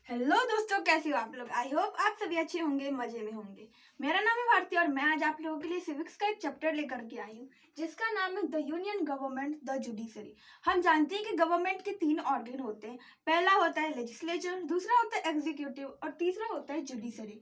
Hello दोस्तों, कैसे हो आप लोग। आई होप आप सभी अच्छे होंगे, मजे में होंगे। मेरा नाम है भारती और मैं आज आप लोगों के लिए सिविक्स का एक चैप्टर लेकर के आई हूँ जिसका नाम है the union government the judiciary. हम जानते हैं कि गवर्नमेंट के 3 ऑर्गन होते हैं। पहला होता है लेजिस्लेचर, दूसरा होता है एग्जीक्यूटिव और तीसरा होता है जुडिशरी।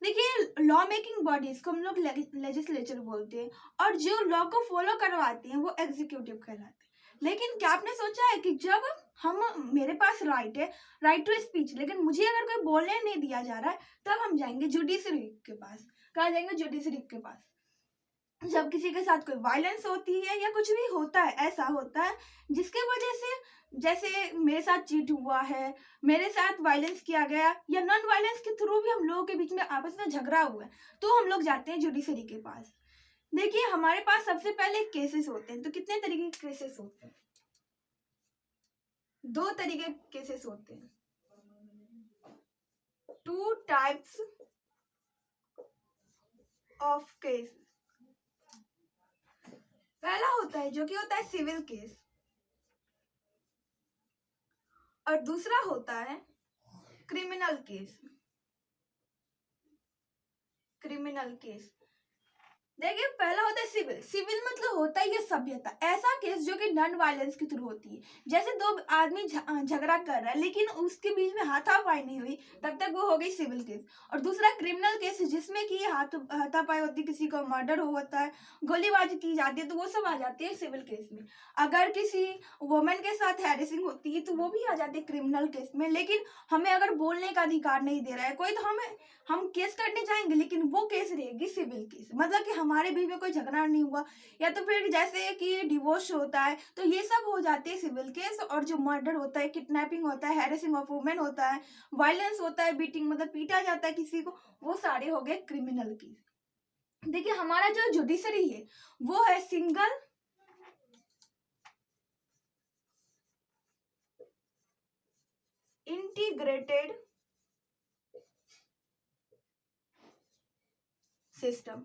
देखिए, लॉ मेकिंग बॉडीज को हम लोग लेजिस्लेचर बोलते हैं और जो लॉ को फॉलो करवाते हैं वो एग्जीक्यूटिव कहलाते हैं। लेकिन क्या आपने सोचा है कि जब हम मेरे पास राइट टू स्पीच, लेकिन मुझे अगर कोई बोलने नहीं दिया जा रहा है तब हम जाएंगे जुडिशरी के पास। कहाँ जाएंगे? जुडिशरी के पास। जब किसी के साथ कोई वायलेंस होती है या कुछ भी होता है, ऐसा होता है जिसके वजह से, जैसे मेरे साथ चीट हुआ है, मेरे साथ वायलेंस किया गया या नॉन वायलेंस के थ्रू भी हम लोगों के बीच में आपस में झगड़ा हुआ है, तो हम लोग जाते हैं जुडिशरी के पास। देखिए, हमारे पास सबसे पहले केसेस होते हैं। तो कितने तरीके के केसेस होते हैं? 2 तरीके के केसेस होते हैं। 2 टाइप्स ऑफ केस। पहला होता है जो कि होता है सिविल केस और दूसरा होता है क्रिमिनल केस। क्रिमिनल केस, देखिए, पहला होता है सिविल। सिविल मतलब होता है ये सभ्यता, ऐसा केस जो कि नॉन वायलेंस के थ्रू होती है। जैसे 2 आदमी झगड़ा कर रहा है लेकिन उसके बीच में हाथापाई नहीं हुई, तब तक वो हो गई सिविल केस। और दूसरा क्रिमिनल केस जिसमें कि हाथापाई होती है, किसी को मर्डर होता है, गोलीबारी की जाती है, तो वो सब आ जाती है सिविल केस में। अगर किसी वुमेन के साथ हैरेसिंग होती है तो वो भी आ जाती है क्रिमिनल केस में। लेकिन हमें अगर बोलने का अधिकार नहीं दे रहा है कोई, तो हम केस करने जाएंगे, लेकिन वो केस रहेगी सिविल केस। मतलब कि हमारे बीच में कोई झगड़ा नहीं हुआ, या तो फिर जैसे कि डिवोर्स होता है, तो ये सब हो जाते हैं सिविल केस। और जो मर्डर होता है, किडनैपिंग होता है, हैरेसिंग ऑफ वुमेन होता है, वायलेंस होता है, बीटिंग मतलब पीटा जाता है किसी को, वो सारे हो गए क्रिमिनल केस। देखिए, हमारा जो जुडिशरी है वो है single integrated system.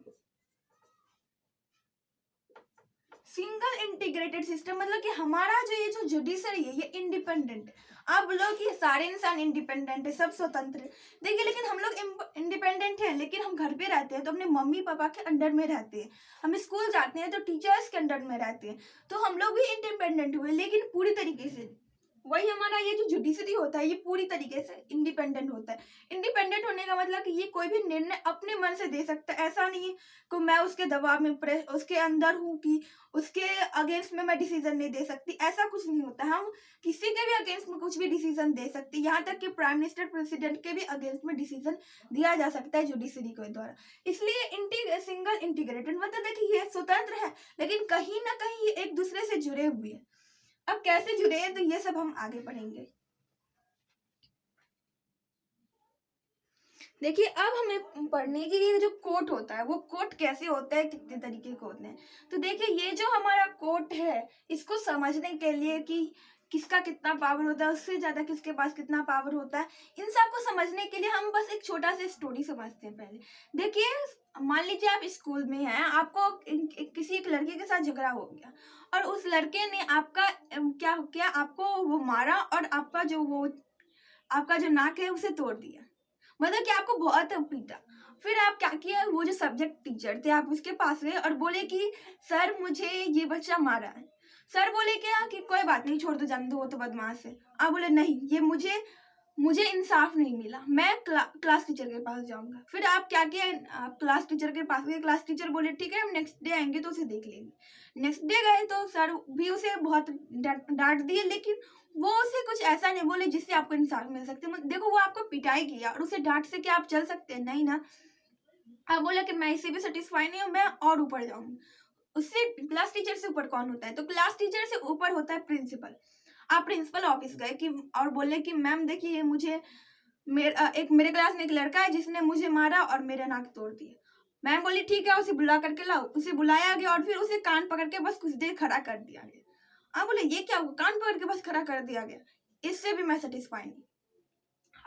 Single integrated system मतलब कि हमारा जो ये जो जुडिशरी है ये इंडिपेंडेंट है। आप बोलो कि सारे इंसान इंडिपेंडेंट है, सब स्वतंत्र है। देखिए, लेकिन हम लोग इंडिपेंडेंट हैं, लेकिन हम घर पे रहते हैं तो अपने मम्मी पापा के अंडर में रहते हैं। हम स्कूल जाते हैं तो टीचर्स के अंडर में रहते हैं। तो हम लोग भी इंडिपेंडेंट हुए, लेकिन पूरी तरीके से। वही हमारा ये जो जुडिशरी होता है ये पूरी तरीके से इंडिपेंडेंट होता है। इंडिपेंडेंट होने का मतलब कि ये कोई भी निर्णय अपने मन से दे सकता है। ऐसा नहीं है कि मैं उसके दबाव में उसके अंदर हूँ कि उसके अगेंस्ट में मैं डिसीजन नहीं दे सकती, ऐसा कुछ नहीं होता। हम किसी के भी अगेंस्ट में कुछ भी डिसीजन दे सकते, यहाँ तक कि प्राइम मिनिस्टर, प्रेसिडेंट के भी अगेंस्ट में डिसीजन दिया जा सकता है जुडिशरी के द्वारा। इसलिए सिंगल इंटीग्रेटेड मतलब देखिए ये स्वतंत्र है, लेकिन कहीं ना कहीं ये एक दूसरे से जुड़े हुए हैं। अब कैसे जुड़े हैं तो ये सब हम आगे पढ़ेंगे। देखिए, अब हमें पढ़ने की ये जो कोर्ट होता है वो कोर्ट कैसे होता है, कितने तरीके के होते हैं। तो देखिए, ये जो हमारा कोर्ट है इसको समझने के लिए कि किसका कितना पावर होता है, उससे ज्यादा किसके पास कितना पावर होता है, इन सब को समझने के लिए हम बस एक छोटा सा स्टोरी समझते हैं पहले। देखिए, मान लीजिए आप स्कूल में हैं, आपको किसी एक लड़के के साथ झगड़ा हो गया और उस लड़के ने आपका क्या किया, आपको वो मारा और आपका जो नाक है उसे तोड़ दिया। मतलब कि आपको बहुत पीटा। फिर आप क्या किया, वो जो सब्जेक्ट टीचर थे आप उसके पास गए और बोले कि सर मुझे ये बच्चा मारा है। सर बोले क्या कि कोई बात नहीं, छोड़ दो, जाने दो, वो तो बदमाश है। आप बोले नहीं, ये मुझे मुझे इंसाफ नहीं मिला, मैं क्लास टीचर के पास जाऊंगा। फिर आप क्या किया, आप क्लास टीचर के पास गए। क्लास टीचर बोले ठीक है, हम नेक्स्ट डे आएंगे तो उसे देख लेंगे। नेक्स्ट डे गए तो सर भी उसे बहुत डांट दिए, लेकिन वो उसे कुछ ऐसा नहीं बोले जिससे आपको इंसाफ मिल सकते। देखो, वो आपको पिटाई किया और उसे डांट से क्या आप चल सकते हैं? नहीं ना। आप बोला कि मैं इसी भी सेटिस्फाई नहीं हूँ, मैं और ऊपर जाऊंगी। उससे क्लास टीचर से ऊपर कौन होता है? तो क्लास टीचर से ऊपर होता है प्रिंसिपल। आप प्रिंसिपल ऑफिस गए कि और बोले कि मैम देखिए, मेरे क्लास में एक लड़का है जिसने मुझे मारा और मेरा नाक तोड़ दिया। मैम बोली ठीक है, उसे बुला करके लाओ। उसे बुलाया गया और फिर उसे कान पकड़ के बस कुछ देर खड़ा कर दिया गया। आप बोले ये क्या हुआ, कान पकड़ के बस खड़ा कर दिया गया, इससे भी मैं सेटिस्फाई नहीं।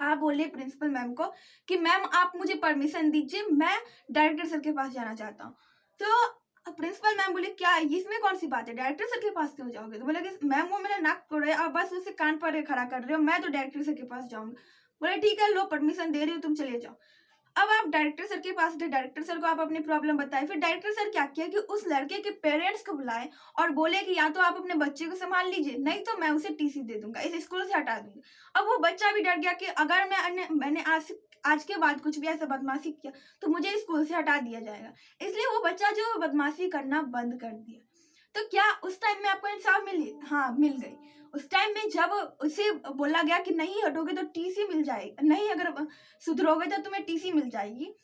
आप बोले प्रिंसिपल मैम को कि मैम आप मुझे परमिशन दीजिए, मैं डायरेक्टर सर के पास जाना चाहता हूँ। तो प्रिंसिपल मैम बोले क्या इसमें कौन सी बात है, डायरेक्टर सर के पास क्यों जाओगे? तो बोले कि मैम वो मेरा नाक तोड़ रहे, आप बस उसे कान पर खड़ा कर रहे हो, मैं तो डायरेक्टर सर के पास जाऊंगा। बोले ठीक है लो परमिशन दे रही हूँ तुम चले जाओ। अब आप डायरेक्टर सर के पास गए, डायरेक्टर सर को आप अपनी प्रॉब्लम बताए, फिर डायरेक्टर सर क्या किया कि उस लड़के के पेरेंट्स को बुलाए और बोले कि या तो आप अपने बच्चे को संभाल लीजिए, नहीं तो मैं उसे टीसी दे दूंगा, इस स्कूल से हटा दूंगा। अब वो बच्चा भी डर गया कि अगर मैंने आज के बाद कुछ भी ऐसा बदमाशी किया तो मुझे स्कूल से हटा दिया जाएगा, इसलिए वो बच्चा जो बदमाशी करना बंद कर दिया। तो क्या उस टाइम में आपको इंसाफ मिली? हाँ मिल गई। उस टाइम में जब उसे बोला गया कि नहीं हटोगे तो टीसी मिल जाएगी, नहीं अगर सुधरोगे तो तुम्हें टीसी मिल जाएगी,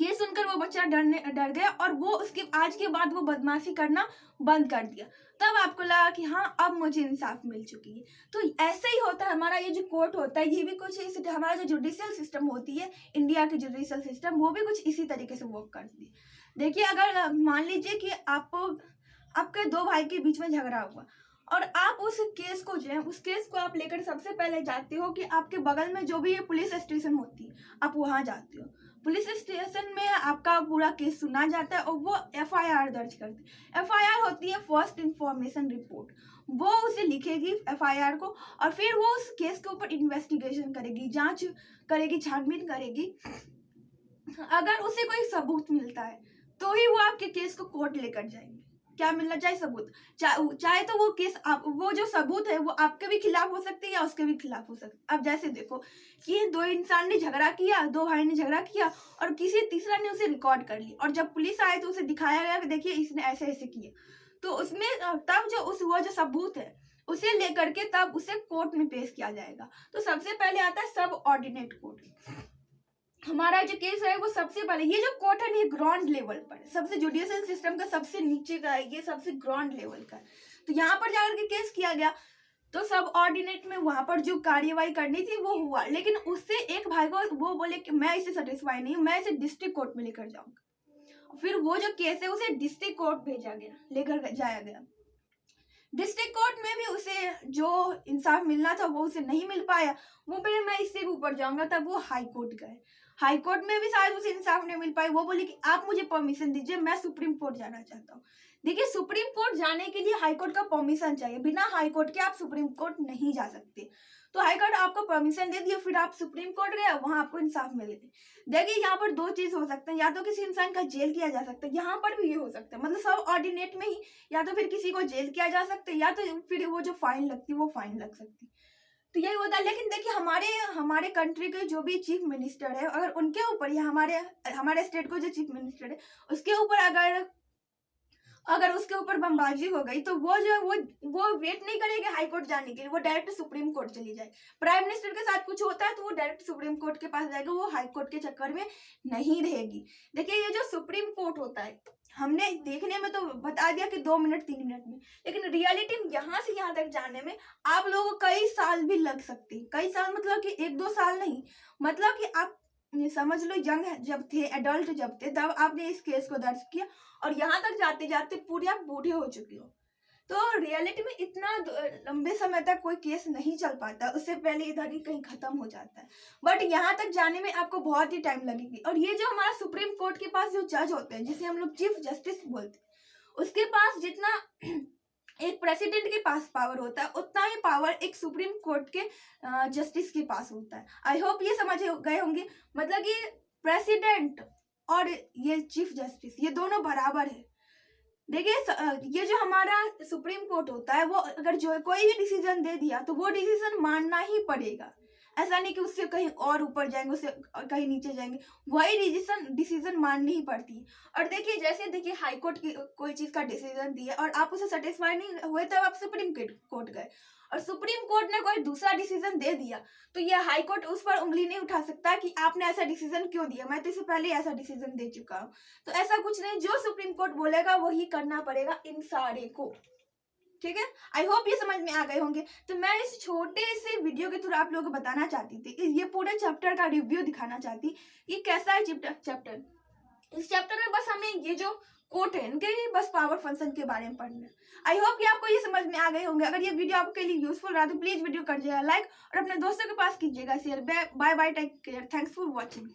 ये सुनकर वो बच्चा डर गया और वो उसके आज के बाद वो बदमाशी करना बंद कर दिया। तब आपको लगा कि हाँ अब मुझे इंसाफ मिल चुकी है। तो ऐसे ही होता है हमारा ये जो कोर्ट होता है, ये भी कुछ इसी हमारा जो जुडिशियल सिस्टम होती है, इंडिया की जुडिशियल सिस्टम, वो भी कुछ इसी तरीके से वर्क करती है। देखिए अगर मान लीजिए कि आपके दो भाई के बीच में झगड़ा हुआ और आप उस केस को जो है उस केस को आप लेकर सबसे पहले जाते हो कि आपके बगल में जो भी ये पुलिस स्टेशन होती है आप वहां जाते हो। पुलिस स्टेशन में आपका पूरा केस सुना जाता है और वो एफआईआर दर्ज करते हैं। एफआईआर होती है फर्स्ट इंफॉर्मेशन रिपोर्ट, वो उसे लिखेगी एफआईआर को और फिर वो उस केस के ऊपर इन्वेस्टिगेशन करेगी, जांच करेगी, छानबीन करेगी। अगर उसे कोई सबूत मिलता है तो ही वो आपके केस को कोर्ट लेकर जाएंगे। क्या मिलना चाहिए? सबूत। चाहे तो वो केस वो जो सबूत है वो आपके भी खिलाफ हो सकती है या उसके भी खिलाफ हो सकती है। अब जैसे देखो कि दो इंसान ने झगड़ा किया, दो भाई ने झगड़ा किया और किसी तीसरा ने उसे रिकॉर्ड कर लिया और जब पुलिस आए तो उसे दिखाया गया कि देखिए इसने ऐसे ऐसे किया। तो उसमें तब जो वो जो सबूत है उसे लेकर के तब उसे कोर्ट में पेश किया जाएगा। तो सबसे पहले आता है सब ऑर्डिनेट कोर्ट। हमारा जो केस है वो सबसे पहले, ये जो कोर्ट है ये ग्राउंड लेवल पर है, सबसे जुडिशियल सिस्टम का सबसे नीचे का है, ये सबसे ग्राउंड लेवल का है। तो यहाँ पर जाकर के केस किया गया तो सब ऑर्डिनेट में वहां पर जो कार्यवाही करनी थी वो हुआ, लेकिन उससे एक भाई को वो बोले कि मैं इसे सेटिस्फाई नहीं हूँ, मैं इसे डिस्ट्रिक्ट कोर्ट में लेकर जाऊंगा। फिर वो जो केस है उसे डिस्ट्रिक्ट कोर्ट भेजा गया, लेकर जाया गया। डिस्ट्रिक्ट कोर्ट में भी उसे जो इंसाफ मिलना था वो उसे नहीं मिल पाया, वो बोले मैं इससे भी ऊपर जाऊंगा। तब वो हाई कोर्ट गए, हाई कोर्ट में भी शायद उसे इंसाफ नहीं मिल पाई, वो बोले कि आप मुझे परमिशन दीजिए, मैं सुप्रीम कोर्ट जाना चाहता हूँ। देखिए सुप्रीम कोर्ट जाने के लिए हाई कोर्ट का परमिशन चाहिए, बिना हाई कोर्ट के आप सुप्रीम कोर्ट नहीं जा सकते। तो हाई कोर्ट आपको परमिशन दे दिया, फिर आप सुप्रीम कोर्ट गए, वहां आपको इंसाफ मिल गया। देखिए यहाँ पर दो चीज हो सकते हैं, या तो किसी इंसान का जेल किया जा सकता है, यहाँ पर भी ये हो सकता है, मतलब सब ऑर्डिनेट में ही या तो फिर किसी को जेल किया जा सकता है या तो फिर वो जो फाइन लगती है वो फाइन लग सकती है। तो यही होता है। लेकिन देखिए हमारे कंट्री के जो भी चीफ मिनिस्टर है, अगर उनके ऊपर या हमारे स्टेट को जो चीफ मिनिस्टर है उसके ऊपर अगर उसके ऊपर बमबाजी हो गई तो वो जो वो वेट नहीं करेगी हाई कोर्ट जाने के लिए, वो डायरेक्ट सुप्रीम कोर्ट चली जाए। प्राइम मिनिस्टर के साथ कुछ होता है तो वो डायरेक्ट सुप्रीम कोर्ट के पास जाएगा, वो हाई कोर्ट के चक्कर में नहीं रहेगी। देखिए ये जो सुप्रीम कोर्ट होता है, हमने देखने में तो बता दिया कि 2 मिनट 3 मिनट में, लेकिन रियलिटी में यहाँ से यहाँ तक जाने में आप लोगों को कई साल भी लग सकते हैं। कई साल मतलब कि 1-2 साल नहीं, मतलब कि आप समझ लो यंग जब थे, एडल्ट जब थे, तब आपने इस केस को दर्ज किया और यहाँ तक जाते जाते पूरे आप बूढ़े हो चुके हो। तो रियलिटी में इतना लंबे समय तक कोई केस नहीं चल पाता, उससे पहले इधर ही कहीं खत्म हो जाता है। बट यहाँ तक जाने में आपको बहुत ही टाइम लगेगी। और ये जो हमारा सुप्रीम कोर्ट के पास जो जज होते हैं, जिसे हम लोग चीफ जस्टिस बोलते हैं, उसके पास जितना एक प्रेसिडेंट के पास पावर होता है उतना ही पावर एक सुप्रीम कोर्ट के जस्टिस के पास होता है। आई होप ये समझ गए होंगे, मतलब कि प्रेसिडेंट और ये चीफ जस्टिस ये दोनों बराबर है। देखिए ये जो हमारा सुप्रीम कोर्ट होता है वो अगर जो कोई भी डिसीजन दे दिया तो वो डिसीजन मानना ही पड़ेगा। ऐसा नहीं कि उससे कहीं और ऊपर जाएंगे, उससे कहीं नीचे जाएंगे, वही डिसीजन माननी ही पड़ती है। और देखिए जैसे देखिए हाई कोर्ट की कोई चीज का डिसीजन दिया और आप उसे सेटिस्फाई नहीं हुए तब आप सुप्रीम कोर्ट गए और सुप्रीम कोर्ट ने कोई दूसरा डिसीजन दे दिया तो ये हाई कोर्ट उस पर उंगली नहीं उठा सकता कि आपने ऐसा डिसीजन क्यों दिया, मैं तो इससे पहले ऐसा डिसीजन दे चुका हूँ। तो ऐसा कुछ नहीं, जो सुप्रीम कोर्ट बोलेगा वही करना पड़ेगा इन सारे को। ठीक है, आई होप ये समझ में आ गए होंगे। तो मैं इस छोटे से वीडियो के थ्रू आप लोगों को बताना चाहती थी, ये पूरे चैप्टर का रिव्यू दिखाना चाहती कि कैसा है चैप्टर। इस चैप्टर में बस हमें ये जो कोर्ट है इनके ही बस पावर फंक्शन के बारे में पढ़ना है। आई होप कि आपको ये समझ में आ गए होंगे। अगर ये वीडियो आपके लिए यूजफुल रहा तो प्लीज वीडियो कर दीजिएगा लाइक और अपने दोस्तों के पास कीजिएगा share. Bye bye, take care, thanks for watching.